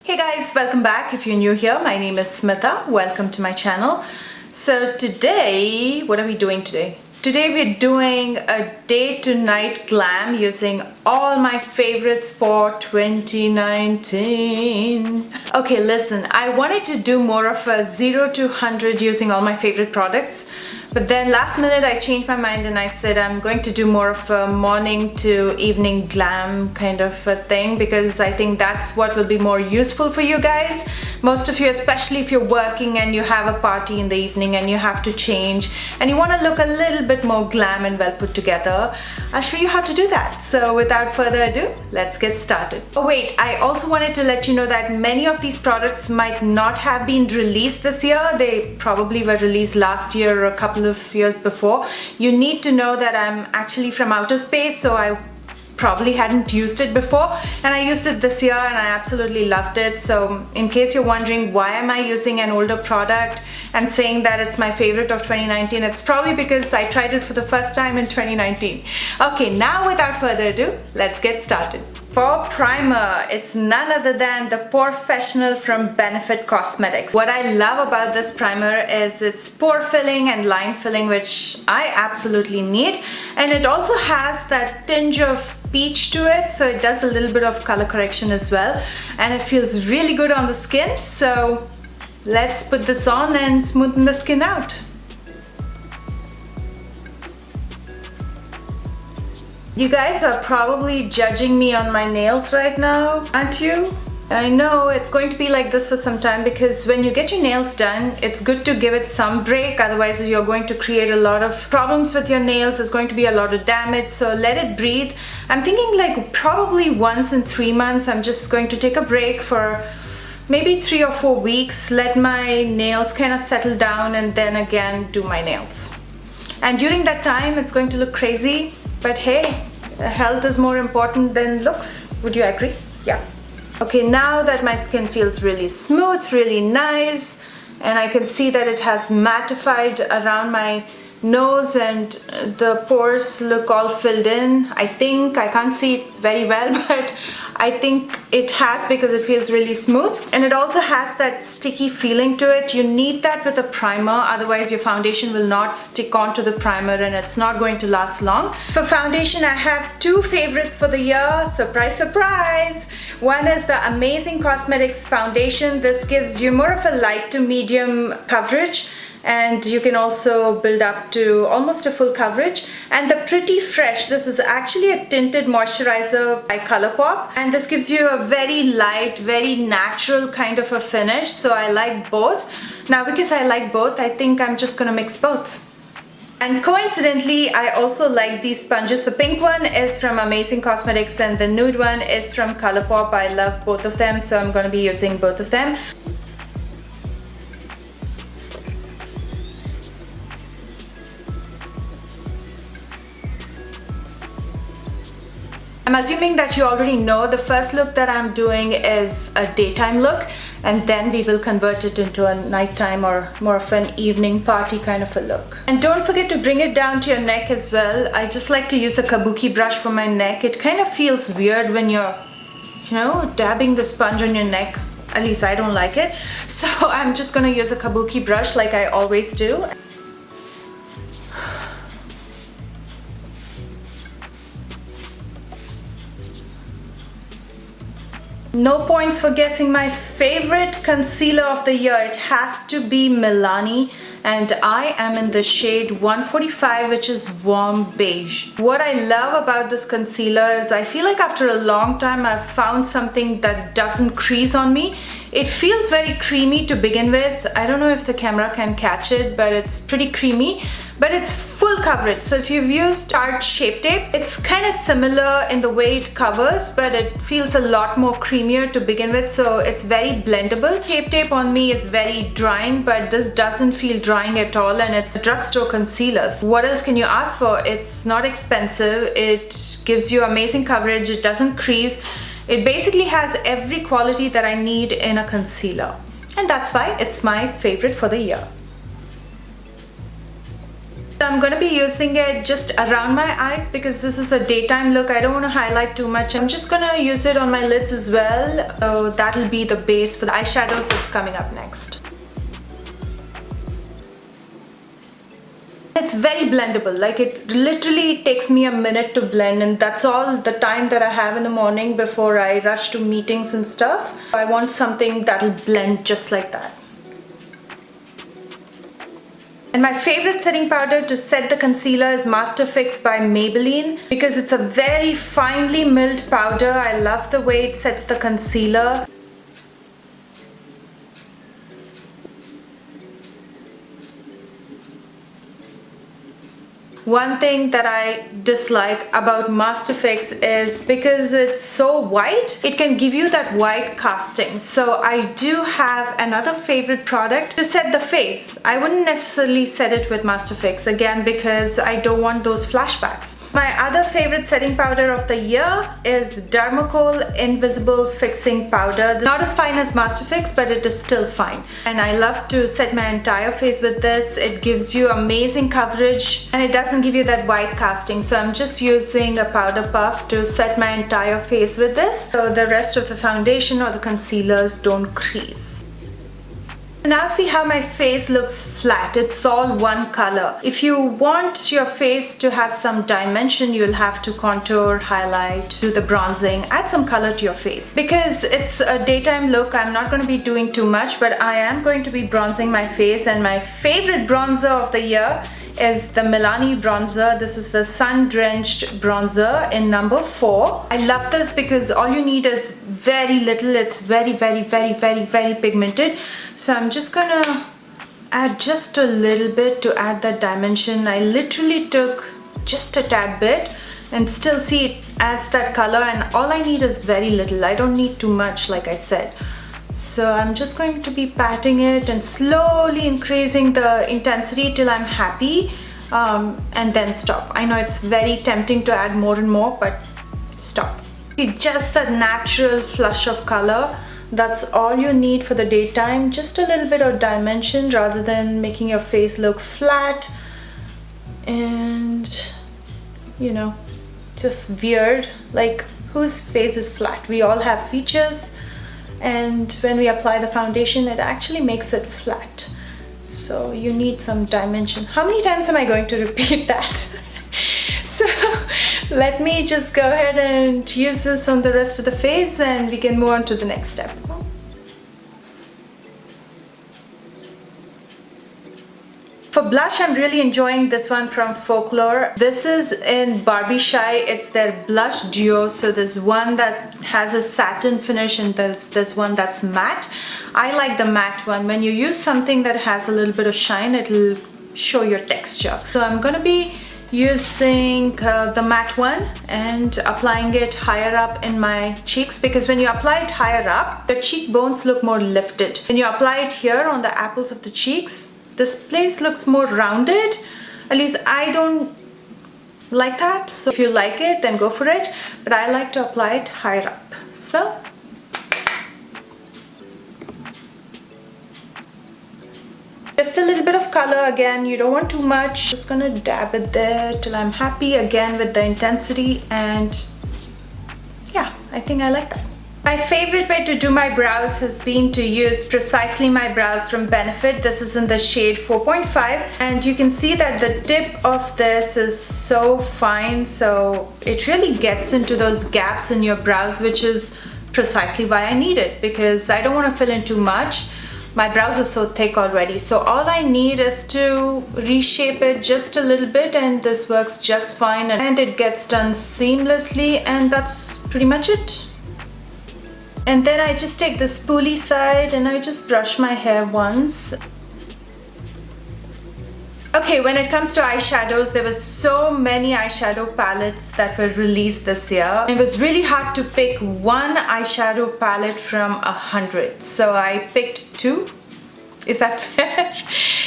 Hey guys, welcome back. If you're new here, my name is Smitha. Welcome to my channel. So today, what are we doing today? Today we're doing a day to night glam using all my favorites for 2019. Okay, listen, I wanted to do more of a 0 to 100 using all my favorite products. But then last minute I changed my mind and I said I'm going to do more of a morning to evening glam kind of a thing because I think that's what will be more useful for you guys. Most of you, especially if you're working and you have a party in the evening and you have to change and you want to look a little bit more glam and well put together, I'll show you how to do that. So without further ado, let's get started. Oh wait, I also wanted to let you know that many of these products might not have been released this year. They probably were released last year or a couple of years before. You need to know that I'm actually from outer space, so I probably hadn't used it before, and I used it this year and I absolutely loved it. So in case you're wondering why am I using an older product and saying that it's my favorite of 2019, it's probably because I tried it for the first time in 2019. Okay, now without further ado, let's get started. For primer, it's none other than the Professional from Benefit Cosmetics. What I love about this primer is its pore filling and line filling, which I absolutely need, and it also has that tinge of peach to it, so it does a little bit of color correction as well, and it feels really good on the skin. So let's put this on and smoothen the skin out. You guys are probably judging me on my nails right now, aren't you? I know it's going to be like this for some time because when you get your nails done, it's good to give it some break, otherwise you're going to create a lot of problems with your nails. There's going to be a lot of damage, so let it breathe. I'm thinking like probably once in 3 months I'm just going to take a break for maybe 3 or 4 weeks, let my nails kind of settle down, and then again do my nails. And during that time it's going to look crazy, but hey, health is more important than looks. Would you agree? Yeah. Okay, now that my skin feels really smooth, really nice, and I can see that it has mattified around my nose and the pores look all filled in. I think, I can't see it very well, but I think it has because it feels really smooth, and it also has that sticky feeling to it. You need that with a primer, otherwise your foundation will not stick onto the primer and it's not going to last long. For foundation, I have two favorites for the year. Surprise, surprise! One is the Amazing Cosmetics foundation. This gives you more of a light to medium coverage, and you can also build up to almost a full coverage. And the Pretty Fresh, this is actually a tinted moisturizer by Colourpop, and this gives you a very light, very natural kind of a finish, so I like both. Now because I like both, I think I'm just gonna mix both. And coincidentally, I also like these sponges. The pink one is from Amazing Cosmetics and the nude one is from Colourpop. I love both of them, so I'm gonna be using both of them. I'm assuming that you already know the first look that I'm doing is a daytime look, and then we will convert it into a nighttime or more of an evening party kind of a look. And don't forget to bring it down to your neck as well. I just like to use a kabuki brush for my neck. It kind of feels weird when you're, dabbing the sponge on your neck. At least I don't like it. So I'm just gonna use a kabuki brush like I always do. No points for guessing my favorite concealer of the year. It has to be Milani, and I am in the shade 145, which is warm beige. What I love about this concealer is I feel like after a long time I've found something that doesn't crease on me. It feels very creamy to begin with. I don't know if the camera can catch it, but it's pretty creamy, but it's full coverage. So if you've used Tarte Shape Tape, it's kind of similar in the way it covers, but it feels a lot more creamier to begin with, so it's very blendable. Shape Tape on me is very drying, but this doesn't feel drying at all, and it's a drugstore concealer. So what else can you ask for? It's not expensive, it gives you amazing coverage, it doesn't crease. It basically has every quality that I need in a concealer, and that's why it's my favorite for the year. I'm going to be using it just around my eyes because this is a daytime look. I don't want to highlight too much. I'm just going to use it on my lids as well. So that'll be the base for the eyeshadows that's coming up next. It's very blendable, like it literally takes me a minute to blend, and that's all the time that I have in the morning before I rush to meetings and stuff. I want something that'll blend just like that. And my favorite setting powder to set the concealer is Master Fix by Maybelline because it's a very finely milled powder. I love the way it sets the concealer. One thing that I dislike about Master Fix is because it's so white, it can give you that white casting. So I do have another favorite product to set the face. I wouldn't necessarily set it with Master Fix again because I don't want those flashbacks. My other favorite setting powder of the year is Dermacool Invisible Fixing Powder. Not as fine as Master Fix, but it is still fine. And I love to set my entire face with this. It gives you amazing coverage and it doesn't give you that white casting. So I'm just using a powder puff to set my entire face with this so the rest of the foundation or the concealers don't crease. Now see how my face looks flat. It's all one color. If you want your face to have some dimension, you'll have to contour, highlight, do the bronzing, add some color to your face. Because it's a daytime look, I'm not going to be doing too much, but I am going to be bronzing my face, and my favorite bronzer of the year is the Milani bronzer. This is the Sun Drenched bronzer in number 4. I love this because all you need is very little. It's very pigmented. So I'm just gonna add just a little bit to add that dimension. I literally took just a tad bit and still see it adds that color, and all I need is very little. I don't need too much, like I said. So I'm just going to be patting it and slowly increasing the intensity till I'm happy, and then stop. I know it's very tempting to add more and more, but stop. See, just that natural flush of color, that's all you need for the daytime. Just a little bit of dimension rather than making your face look flat and, you know, just weird. Like, whose face is flat? We all have features. And when we apply the foundation, it actually makes it flat. So you need some dimension. How many times am I going to repeat that? So let me just go ahead and use this on the rest of the face and we can move on to the next step. For blush, I'm really enjoying this one from Folklore. This is in Barbie Shy. It's their blush duo. So there's one that has a satin finish and there's one that's matte. I like the matte one. When you use something that has a little bit of shine, it'll show your texture. So I'm gonna be using the matte one and applying it higher up in my cheeks, because when you apply it higher up, the cheekbones look more lifted. When you apply it here on the apples of the cheeks, this place looks more rounded. At least I don't like that. So if you like it, then go for it. But I like to apply it higher up. So just a little bit of color again. You don't want too much. Just gonna dab it there till I'm happy again with the intensity. And yeah, I think I like that. My favorite way to do my brows has been to use Precisely My Brows from Benefit. This is in the shade 4.5, and you can see that the tip of this is so fine, so it really gets into those gaps in your brows, which is precisely why I need it, because I don't want to fill in too much. My brows are so thick already, so all I need is to reshape it just a little bit, and this works just fine, and it gets done seamlessly, and that's pretty much it. And then I just take the spoolie side and I just brush my hair once. Okay, when it comes to eyeshadows, there were so many eyeshadow palettes that were released this year. It was really hard to pick one eyeshadow palette from 100. So I picked 2. Is that fair?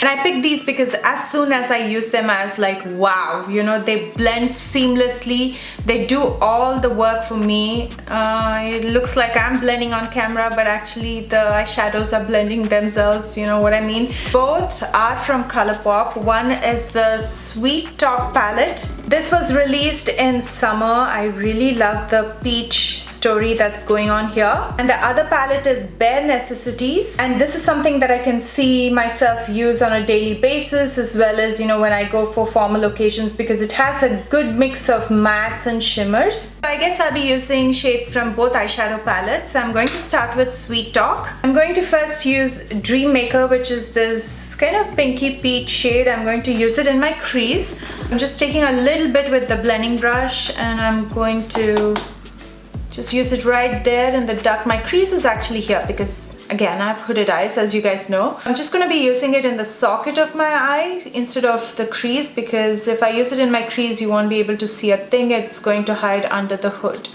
And I picked these because as soon as I use them, I was like, wow, you know, they blend seamlessly. They do all the work for me. It looks like I'm blending on camera, but actually the eyeshadows are blending themselves, you know what I mean? Both are from Colourpop. One is the Sweet Talk palette. This was released in summer. I really love the peach story that's going on here. And the other palette is Bare Necessities, and this is something that I can see myself use on a daily basis, as well as, you know, when I go for formal occasions, because it has a good mix of mattes and shimmers. So I guess I'll be using shades from both eyeshadow palettes. I'm going to start with Sweet Talk. I'm going to first use Dream Maker, which is this kind of pinky peach shade. I'm going to use it in my crease. I'm just taking a little bit with the blending brush, and I'm going to just use it right there in the duct. My crease is actually here because, again, I have hooded eyes, as you guys know. I'm just going to be using it in the socket of my eye instead of the crease, because if I use it in my crease, you won't be able to see a thing. It's going to hide under the hood.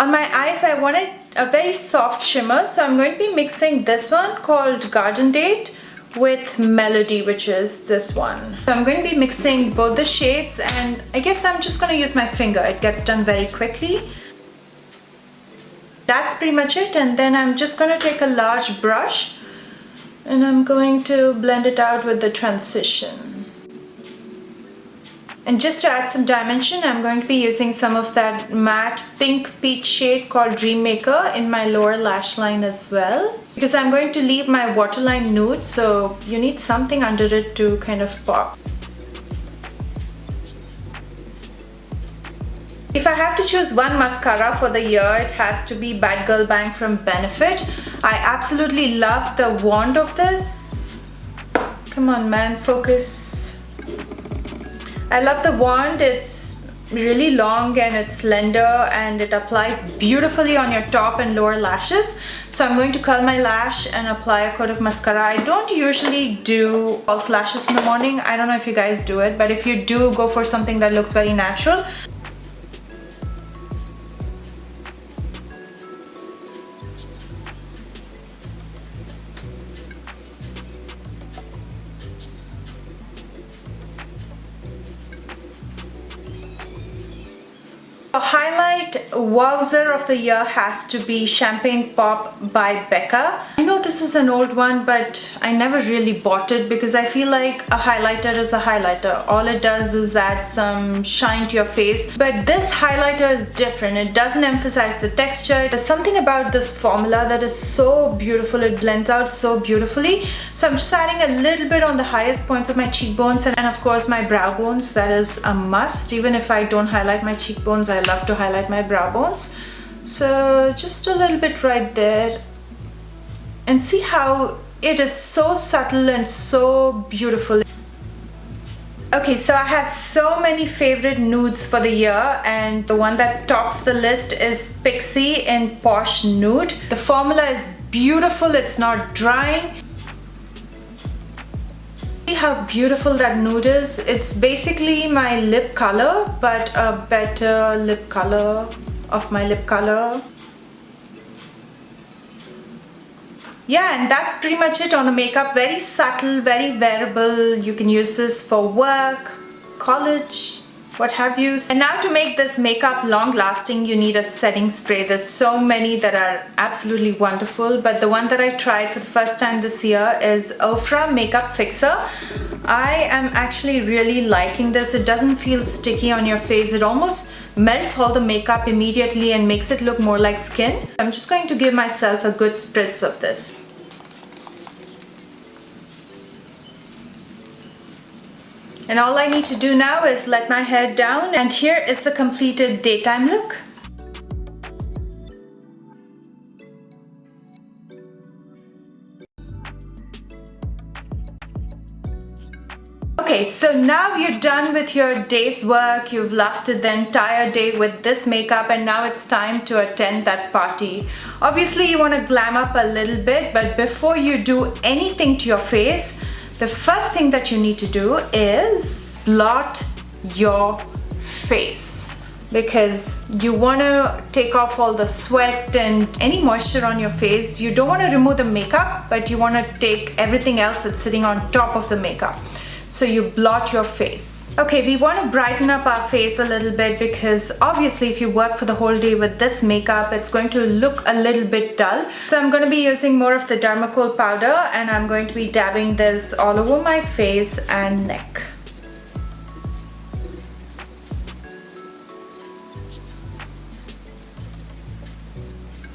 On my eyes, I wanted a very soft shimmer, so I'm going to be mixing this one called Garden Date with Melody, which is this one. So I'm going to be mixing both the shades, and I guess I'm just going to use my finger. It gets done very quickly. That's pretty much it, and then I'm just going to take a large brush and I'm going to blend it out with the transition. And just to add some dimension, I'm going to be using some of that matte pink peach shade called Dream Maker in my lower lash line as well, because I'm going to leave my waterline nude, so you need something under it to kind of pop. If I have to choose one mascara for the year, it has to be Bad Girl Bang from Benefit. I absolutely love the wand of this. Come on, man, focus. I love the wand. It's really long and it's slender, and it applies beautifully on your top and lower lashes. So I'm going to curl my lash and apply a coat of mascara. I don't usually do false lashes in the morning. I don't know if you guys do it, but if you do, go for something that looks very natural. A highlight wowzer of the year has to be Champagne Pop by Becca. I know this is an old one, but I never really bought it because I feel like a highlighter is a highlighter. All it does is add some shine to your face. But this highlighter is different. It doesn't emphasize the texture. There's something about this formula that is so beautiful. It blends out so beautifully. So I'm just adding a little bit on the highest points of my cheekbones and of course my brow bones. That is a must. Even if I don't highlight my cheekbones, I love to highlight my brow bones. So just a little bit right there, and see how it is so subtle and so beautiful. Okay, so I have so many favorite nudes for the year, and the one that tops the list is Pixie in Posh Nude. The formula is beautiful, it's not drying. See how beautiful that nude is? It's basically my lip color, but a better lip color of my lip color. Yeah, and that's pretty much it on the makeup. Very subtle, very wearable. You can use this for work, college, what have you. And now to make this makeup long lasting, you need a setting spray. There's so many that are absolutely wonderful, but the one that I tried for the first time this year is Ofra Makeup Fixer. I am actually really liking this. It doesn't feel sticky on your face. It almost melts all the makeup immediately and makes it look more like skin. I'm just going to give myself a good spritz of this. And all I need to do now is let my hair down, and here is the completed daytime look. Okay, so now you're done with your day's work. You've lasted the entire day with this makeup, and now it's time to attend that party. Obviously, you want to glam up a little bit, but before you do anything to your face, the first thing that you need to do is blot your face. because you want to take off all the sweat and any moisture on your face. You don't want to remove the makeup, but you want to take everything else that's sitting on top of the makeup. So you blot your face. Okay, we want to brighten up our face a little bit because obviously if you work for the whole day with this makeup, it's going to look a little bit dull. So I'm going to be using more of the Dermacool powder, and I'm going to be dabbing this all over my face and neck.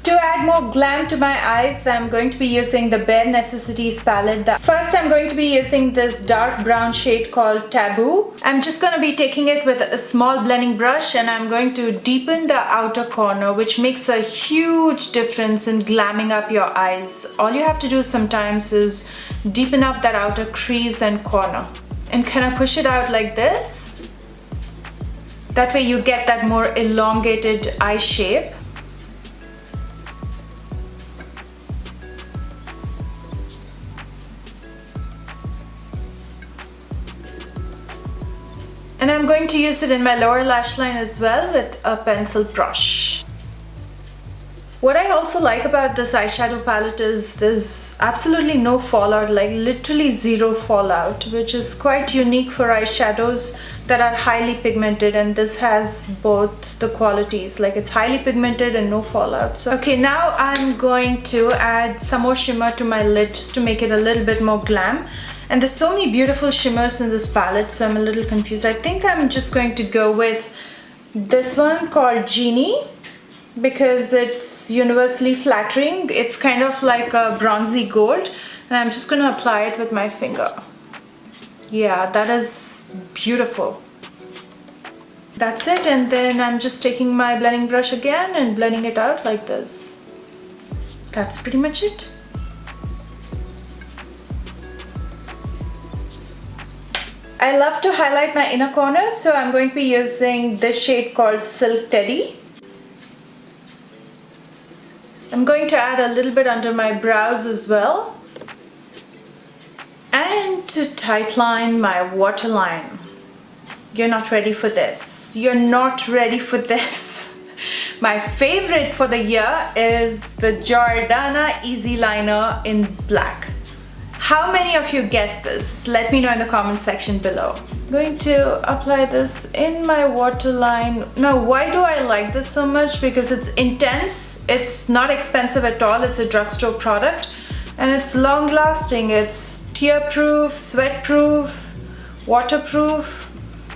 To add more glam to my eyes, I'm going to be using the Bare Necessities palette. First, I'm going to be using this dark brown shade called Taboo. I'm just going to be taking it with a small blending brush, and I'm going to deepen the outer corner, which makes a huge difference in glamming up your eyes. All you have to do sometimes is deepen up that outer crease and corner and kind of push it out like this. That way you get that more elongated eye shape. And I'm going to use it in my lower lash line as well with a pencil brush. What I also like about this eyeshadow palette is there's absolutely no fallout, like literally zero fallout, which is quite unique for eyeshadows that are highly pigmented, and this has both the qualities, like it's highly pigmented and no fallout. So okay, now I'm going to add some more shimmer to my lid just to make it a little bit more glam. And there's so many beautiful shimmers in this palette, so I'm a little confused. I think I'm just going to go with this one called Genie because it's universally flattering. It's kind of like a bronzy gold, and I'm just going to apply it with my finger. Yeah, that is beautiful. That's it, and then I'm just taking my blending brush again and blending it out like this. That's pretty much it. I love to highlight my inner corner, so I'm going to be using this shade called Silk Teddy. I'm going to add a little bit under my brows as well. And to tightline my waterline. You're not ready for this. You're not ready for this. My favorite for the year is the Jordana Easy Liner in black. How many of you guessed this? Let me know in the comment section below. I'm going to apply this in my waterline. Now, why do I like this so much? Because it's intense, it's not expensive at all, it's a drugstore product, and it's long lasting. It's tear-proof, sweat-proof, waterproof.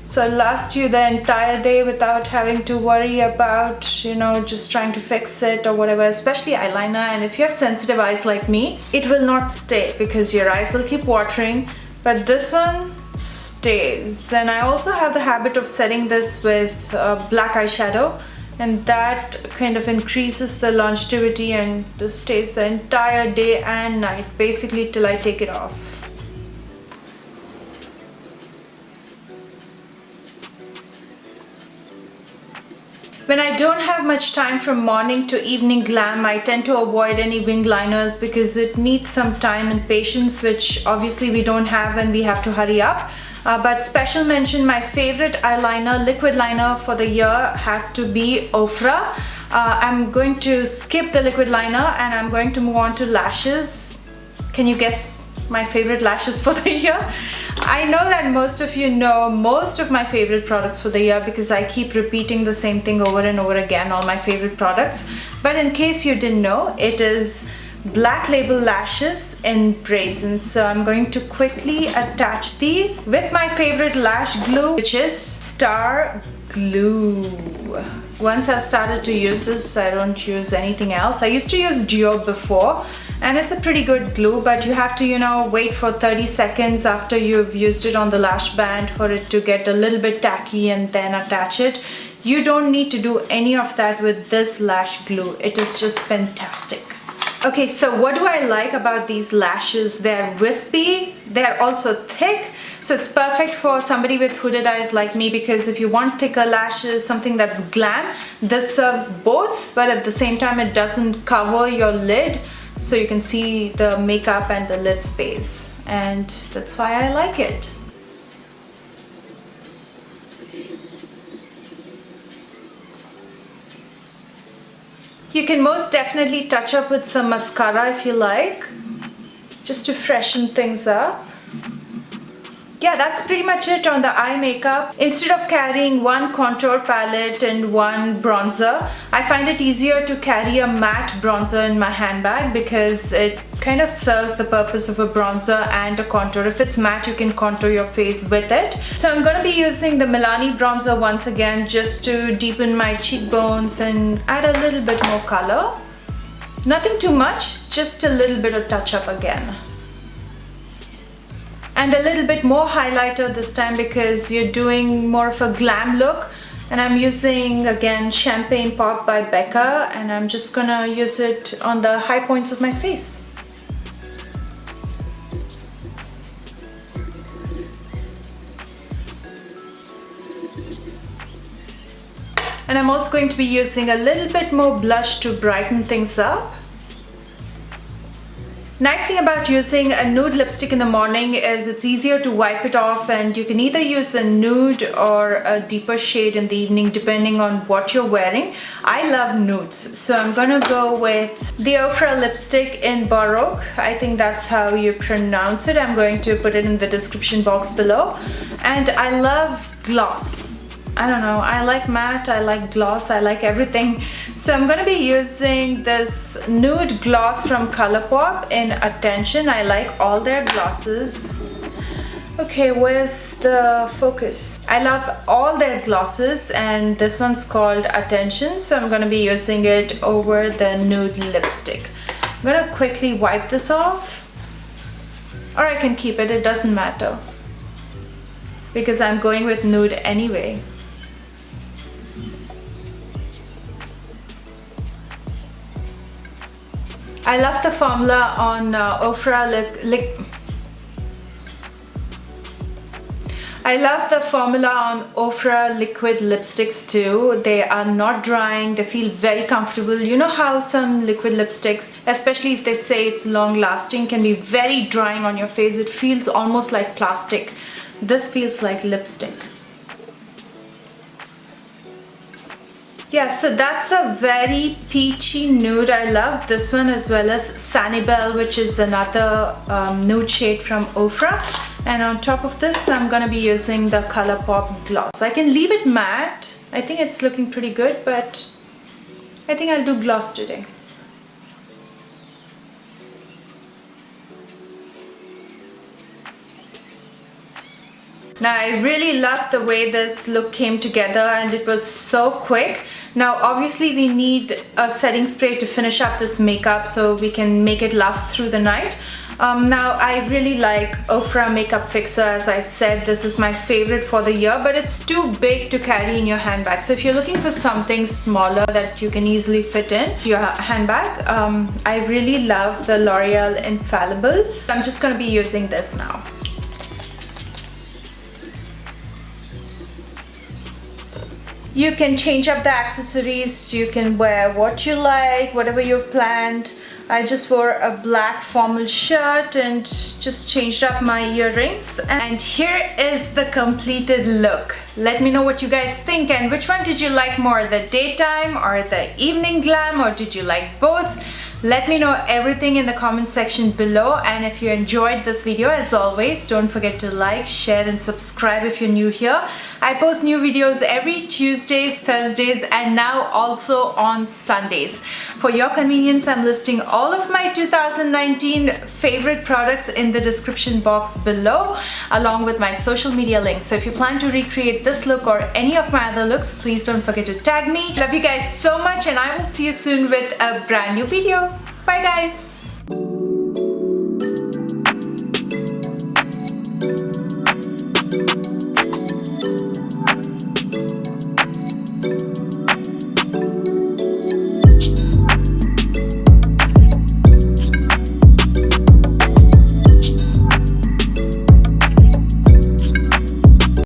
So it'll last you the entire day without having to worry about, you know, just trying to fix it or whatever, especially eyeliner. And if you have sensitive eyes like me, it will not stay because your eyes will keep watering, but this one stays. And I also have the habit of setting this with black eyeshadow, and that kind of increases the longevity, and this stays the entire day and night, basically till I take it off. When I don't have much time from morning to evening glam, I tend to avoid any wing liners because it needs some time and patience, which obviously we don't have and we have to hurry up. But special mention, my favorite eyeliner, liquid liner for the year has to be Ofra. I'm going to skip the liquid liner and I'm going to move on to lashes. Can you guess my favorite lashes for the year? I know that most of you know most of my favorite products for the year because I keep repeating the same thing over and over again, all my favorite products. But in case you didn't know, it is Black Label Lashes in Brazen. So I'm going to quickly attach these with my favorite lash glue, which is Star Glue. Once I've started to use this, I don't use anything else. I used to use Duo before, and it's a pretty good glue, but you have to, you know, wait for 30 seconds after you've used it on the lash band for it to get a little bit tacky and then attach it. You don't need to do any of that with this lash glue. It is just fantastic. Okay, so what do I like about these lashes? They're wispy, they're also thick, so it's perfect for somebody with hooded eyes like me, because if you want thicker lashes, something that's glam, this serves both, but at the same time it doesn't cover your lid, so you can see the makeup and the lid space, and that's why I like it. You can most definitely touch up with some mascara if you like, just to freshen things up. Yeah, that's pretty much it on the eye makeup. Instead of carrying one contour palette and one bronzer, I find it easier to carry a matte bronzer in my handbag because it kind of serves the purpose of a bronzer and a contour. If it's matte, you can contour your face with it. So I'm going to be using the Milani bronzer once again just to deepen my cheekbones and add a little bit more color. Nothing too much, just a little bit of touch up again. And a little bit more highlighter this time because you're doing more of a glam look. And I'm using again Champagne Pop by Becca, and I'm just gonna use it on the high points of my face. And I'm also going to be using a little bit more blush to brighten things up. Nice thing about using a nude lipstick in the morning is it's easier to wipe it off, and you can either use a nude or a deeper shade in the evening depending on what you're wearing. I love nudes, so I'm gonna go with the Ofra lipstick in Baroque. I think that's how you pronounce it. I'm going to put it in the description box below. And I love gloss. I don't know, I like matte, I like gloss, I like everything. So I'm gonna be using this nude gloss from Colourpop in Attention. I like all their glosses. Okay, where's the focus? I love all their glosses, and this one's called Attention, so I'm gonna be using it over the nude lipstick. I'm gonna quickly wipe this off, or I can keep it, it doesn't matter, because I'm going with nude anyway. I love the formula on Ofra I love the formula on Ofra liquid lipsticks too. They are not drying, they feel very comfortable. You know how some liquid lipsticks, especially if they say it's long lasting, can be very drying on your face. It feels almost like plastic. This feels like lipstick. Yeah, so that's a very peachy nude. I love this one, as well as Sanibel, which is another nude shade from Ofra. And on top of this, I'm gonna be using the Colourpop gloss. I can leave it matte. I think it's looking pretty good, but I think I'll do gloss today. Now I really love the way this look came together, and it was so quick. Now obviously we need a setting spray to finish up this makeup so we can make it last through the night. Now I really like Ofra Makeup Fixer. As I said, this is my favorite for the year, but it's too big to carry in your handbag. So if you're looking for something smaller that you can easily fit in your handbag, I really love the L'Oreal Infallible. I'm just going to be using this now. You can change up the accessories, you can wear what you like, whatever you've planned. I just wore a black formal shirt and just changed up my earrings. And here is the completed look. Let me know what you guys think, and which one did you like more, the daytime or the evening glam, or did you like both? Let me know everything in the comment section below, and if you enjoyed this video, as always, don't forget to like, share and subscribe if you're new here. I post new videos every Tuesdays, Thursdays and now also on Sundays. For your convenience, I'm listing all of my 2019 favorite products in the description box below, along with my social media links. So if you plan to recreate this look or any of my other looks, please don't forget to tag me. Love you guys so much, and I will see you soon with a brand new video. Bye guys!